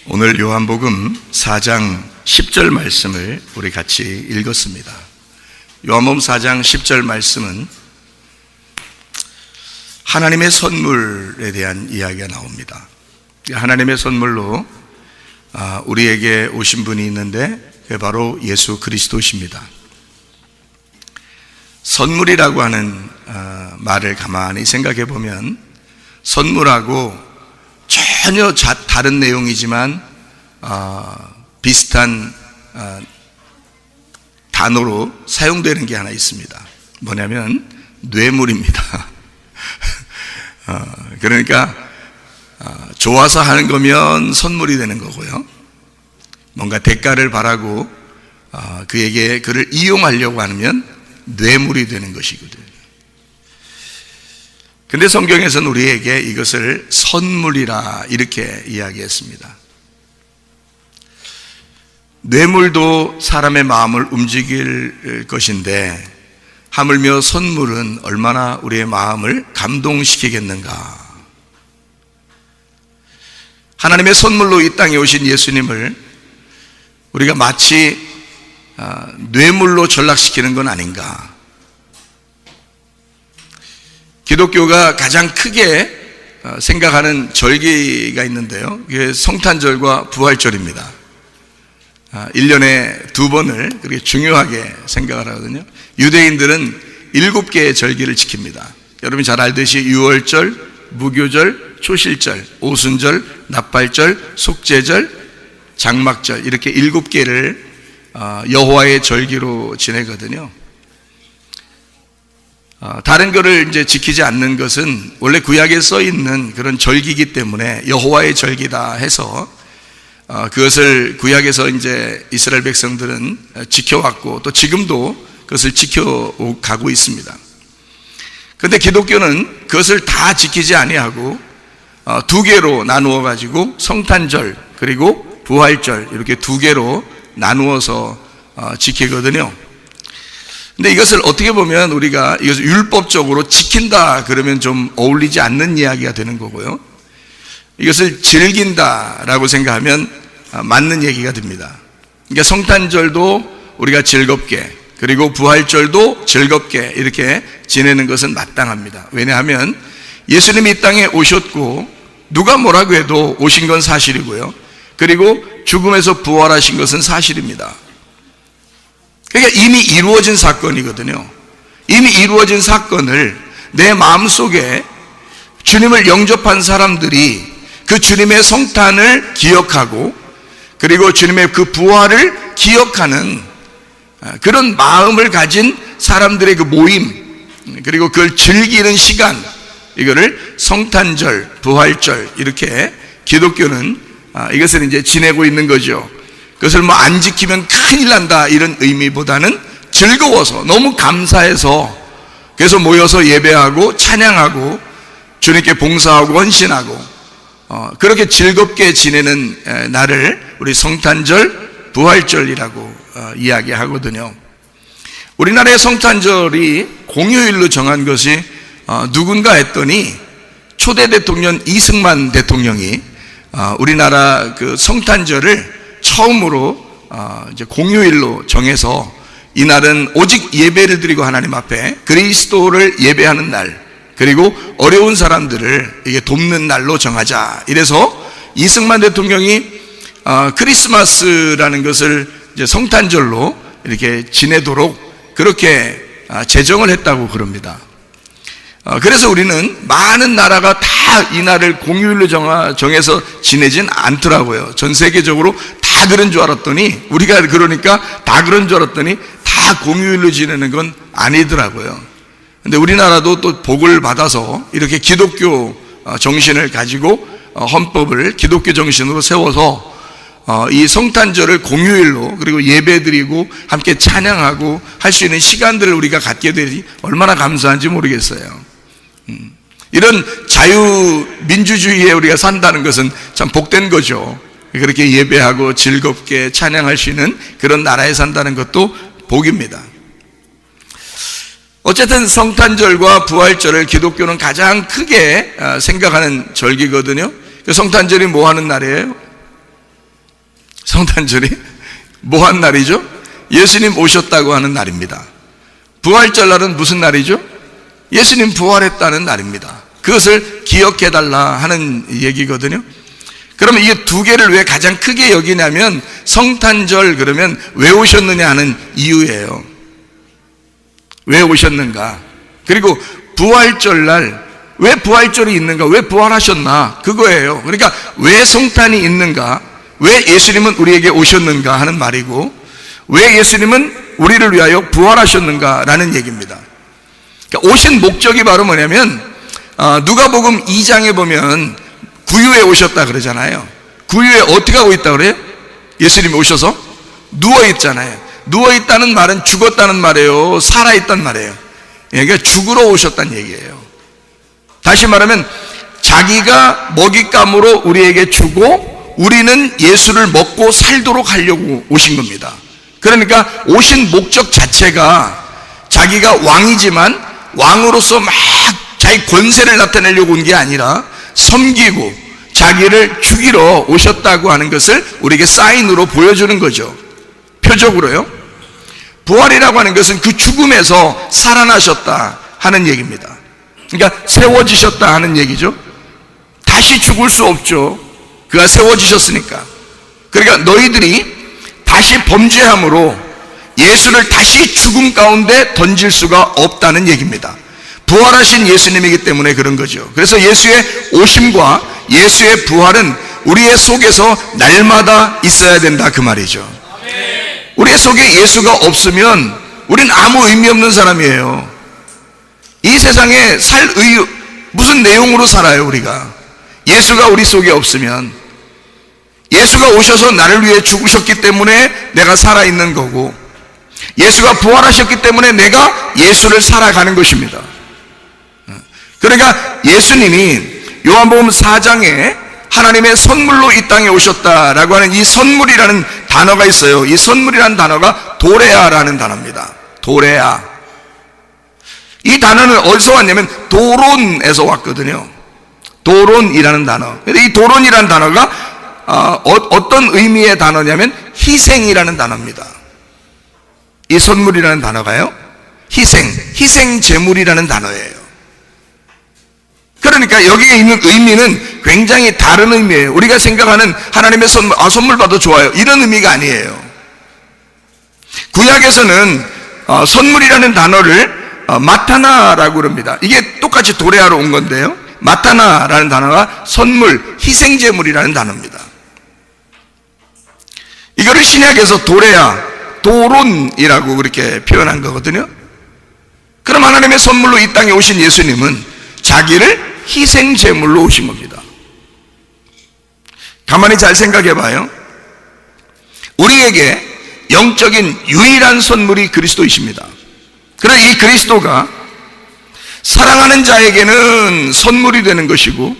오늘 요한복음 4장 10절 말씀을 우리 같이 읽었습니다. 요한복음 4장 10절 말씀은 하나님의 선물에 대한 이야기가 나옵니다. 하나님의 선물로 우리에게 오신 분이 있는데 그게 바로 예수 그리스도십니다. 선물이라고 하는 말을 가만히 생각해 보면 선물하고 전혀 다른 내용이지만 비슷한 단어로 사용되는 게 하나 있습니다. 뭐냐면 뇌물입니다. 그러니까 좋아서 하는 거면 선물이 되는 거고요, 뭔가 대가를 바라고 그에게 그를 이용하려고 하면 뇌물이 되는 것이거든요. 근데 성경에서는 우리에게 이것을 선물이라 이렇게 이야기했습니다. 뇌물도 사람의 마음을 움직일 것인데 하물며 선물은 얼마나 우리의 마음을 감동시키겠는가. 하나님의 선물로 이 땅에 오신 예수님을 우리가 마치 뇌물로 전락시키는 건 아닌가. 기독교가 가장 크게 생각하는 절기가 있는데요, 그게 성탄절과 부활절입니다. 1년에 2번을 그렇게 중요하게 생각을 하거든요. 유대인들은 7개의 절기를 지킵니다. 여러분이 잘 알듯이 유월절, 무교절, 초실절, 오순절, 납발절, 속죄절, 장막절, 이렇게 7개를 여호와의 절기로 지내거든요. 다른 거를 이제 지키지 않는 것은 원래 구약에 써 있는 그런 절기이기 때문에 여호와의 절기다 해서 그것을 구약에서 이제 이스라엘 백성들은 지켜왔고 또 지금도 그것을 지켜가고 있습니다. 그런데 기독교는 그것을 다 지키지 아니하고 2개로 나누어 가지고 성탄절 그리고 부활절 이렇게 2개로 나누어서 지키거든요. 근데 이것을 어떻게 보면 우리가 이것을 율법적으로 지킨다 그러면 좀 어울리지 않는 이야기가 되는 거고요, 이것을 즐긴다라고 생각하면 맞는 얘기가 됩니다. 그러니까 성탄절도 우리가 즐겁게 그리고 부활절도 즐겁게 이렇게 지내는 것은 마땅합니다. 왜냐하면 예수님이 이 땅에 오셨고 누가 뭐라고 해도 오신 건 사실이고요, 그리고 죽음에서 부활하신 것은 사실입니다. 그러니까 이미 이루어진 사건이거든요. 이미 이루어진 사건을 내 마음속에 주님을 영접한 사람들이 그 주님의 성탄을 기억하고 그리고 주님의 그 부활을 기억하는 그런 마음을 가진 사람들의 그 모임, 그리고 그걸 즐기는 시간, 이거를 성탄절, 부활절 이렇게 기독교는 이것을 이제 지내고 있는 거죠. 그것을 뭐 안 지키면 큰일 난다 이런 의미보다는 즐거워서 너무 감사해서 그래서 모여서 예배하고 찬양하고 주님께 봉사하고 헌신하고 그렇게 즐겁게 지내는 날을 우리 성탄절, 부활절이라고 이야기하거든요. 우리나라의 성탄절이 공휴일로 정한 것이 누군가 했더니 초대 대통령 이승만 대통령이 우리나라 그 성탄절을 처음으로 이제 공휴일로 정해서 이날은 오직 예배를 드리고 하나님 앞에 그리스도를 예배하는 날, 그리고 어려운 사람들을 이게 돕는 날로 정하자. 이래서 이승만 대통령이 크리스마스라는 것을 이제 성탄절로 이렇게 지내도록 그렇게 제정을 했다고 그럽니다. 그래서 우리는 많은 나라가 다 이 날을 공휴일로 정해서 지내진 않더라고요. 전 세계적으로 다 그런 줄 알았더니, 우리가 그러니까 다 그런 줄 알았더니 다 공휴일로 지내는 건 아니더라고요. 근데 우리나라도 또 복을 받아서 이렇게 기독교 정신을 가지고 헌법을 기독교 정신으로 세워서 이 성탄절을 공휴일로 그리고 예배드리고 함께 찬양하고 할 수 있는 시간들을 우리가 갖게 되니 얼마나 감사한지 모르겠어요. 이런 자유민주주의에 우리가 산다는 것은 참 복된 거죠. 그렇게 예배하고 즐겁게 찬양할 수 있는 그런 나라에 산다는 것도 복입니다. 어쨌든 성탄절과 부활절을 기독교는 가장 크게 생각하는 절기거든요. 성탄절이 뭐 하는 날이에요? 성탄절이 뭐한 날이죠? 예수님 오셨다고 하는 날입니다. 부활절날은 무슨 날이죠? 예수님 부활했다는 날입니다. 그것을 기억해달라 하는 얘기거든요. 그러면 이게 두 개를 왜 가장 크게 여기냐면 성탄절 그러면 왜 오셨느냐 하는 이유예요. 왜 오셨는가? 그리고 부활절날 왜 부활절이 있는가? 왜 부활하셨나? 그거예요. 그러니까 왜 성탄이 있는가? 왜 예수님은 우리에게 오셨는가 하는 말이고, 왜 예수님은 우리를 위하여 부활하셨는가 라는 얘기입니다. 그러니까 오신 목적이 바로 뭐냐면 누가복음 2장에 보면 구유에 오셨다 그러잖아요. 구유에 어떻게 하고 있다 그래요? 예수님이 오셔서 누워있잖아요. 누워있다는 말은 죽었다는 말이에요, 살아있단 말이에요. 그러니까 죽으러 오셨다는 얘기예요. 다시 말하면 자기가 먹잇감으로 우리에게 주고 우리는 예수를 먹고 살도록 하려고 오신 겁니다. 그러니까 오신 목적 자체가 자기가 왕이지만 왕으로서 막 자기 권세를 나타내려고 온 게 아니라 섬기고 자기를 죽이러 오셨다고 하는 것을 우리에게 사인으로 보여주는 거죠. 표적으로요. 부활이라고 하는 것은 그 죽음에서 살아나셨다 하는 얘기입니다. 그러니까 세워지셨다 하는 얘기죠. 다시 죽을 수 없죠. 그가 세워지셨으니까. 그러니까 너희들이 다시 범죄함으로 예수를 다시 죽음 가운데 던질 수가 없다는 얘기입니다. 부활하신 예수님이기 때문에 그런 거죠. 그래서 예수의 오심과 예수의 부활은 우리의 속에서 날마다 있어야 된다 그 말이죠. 우리의 속에 예수가 없으면 우린 아무 의미 없는 사람이에요. 이 세상에 무슨 내용으로 살아요 우리가? 예수가 우리 속에 없으면, 예수가 오셔서 나를 위해 죽으셨기 때문에 내가 살아있는 거고, 예수가 부활하셨기 때문에 내가 예수를 살아가는 것입니다. 그러니까 예수님이 요한복음 4장에 하나님의 선물로 이 땅에 오셨다라고 하는 이 선물이라는 단어가 있어요. 이 선물이라는 단어가 도레아라는 단어입니다. 도레아. 이 단어는 어디서 왔냐면 도론에서 왔거든요. 도론이라는 단어. 근데 이 도론이라는 단어가 어떤 의미의 단어냐면 희생이라는 단어입니다. 이 선물이라는 단어가요, 희생 제물이라는 단어예요. 그러니까 여기에 있는 의미는 굉장히 다른 의미예요. 우리가 생각하는 하나님의 선물, 선물 받아 좋아요, 이런 의미가 아니에요. 구약에서는 선물이라는 단어를 마타나라고 그럽니다. 이게 똑같이 도레아로 온 건데요, 마타나라는 단어가 선물, 희생제물이라는 단어입니다. 이거를 신약에서 도레아, 도론이라고 그렇게 표현한 거거든요. 그럼 하나님의 선물로 이 땅에 오신 예수님은 자기를 희생제물로 오신 겁니다. 가만히 잘 생각해 봐요. 우리에게 영적인 유일한 선물이 그리스도이십니다. 그래서 이 그리스도가 사랑하는 자에게는 선물이 되는 것이고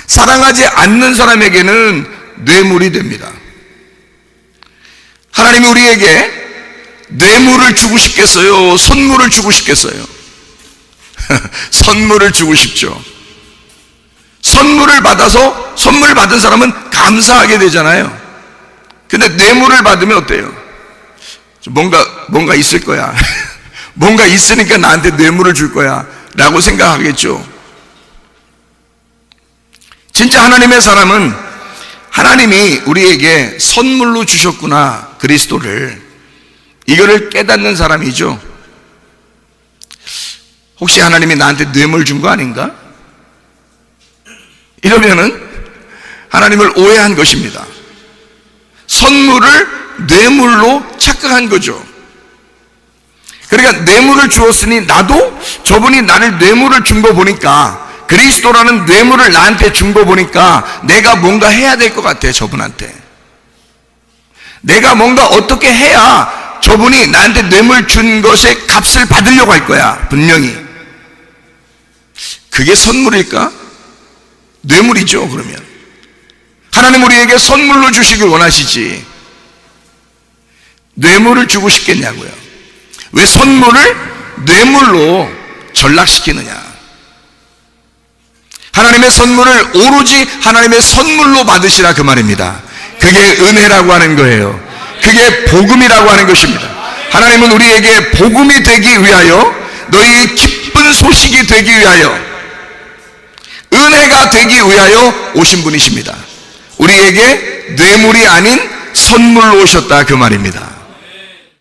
사랑하지 않는 사람에게는 뇌물이 됩니다. 하나님이 우리에게 뇌물을 주고 싶겠어요? 선물을 주고 싶겠어요? 선물을 주고 싶죠. 선물을 받아서 선물 받은 사람은 감사하게 되잖아요. 근데 뇌물을 받으면 어때요? 뭔가 있을 거야. 뭔가 있으니까 나한테 뇌물을 줄 거야 라고 생각하겠죠. 진짜 하나님의 사람은 하나님이 우리에게 선물로 주셨구나, 그리스도를. 이거를 깨닫는 사람이죠. 혹시 하나님이 나한테 뇌물 준 거 아닌가? 이러면은 하나님을 오해한 것입니다. 선물을 뇌물로 착각한 거죠. 그러니까 뇌물을 주었으니 나도 저분이 나를 뇌물을 준 거 보니까, 그리스도라는 뇌물을 나한테 준 거 보니까 내가 뭔가 해야 될 것 같아. 저분한테 내가 뭔가 어떻게 해야 저분이 나한테 뇌물 준 것의 값을 받으려고 할 거야. 분명히. 그게 선물일까? 뇌물이죠. 그러면 하나님 우리에게 선물로 주시길 원하시지 뇌물을 주고 싶겠냐고요. 왜 선물을 뇌물로 전락시키느냐? 하나님의 선물을 오로지 하나님의 선물로 받으시라 그 말입니다. 그게 은혜라고 하는 거예요. 그게 복음이라고 하는 것입니다. 하나님은 우리에게 복음이 되기 위하여, 너희 기쁜 소식이 되기 위하여, 은혜가 되기 위하여 오신 분이십니다. 우리에게 뇌물이 아닌 선물로 오셨다, 그 말입니다.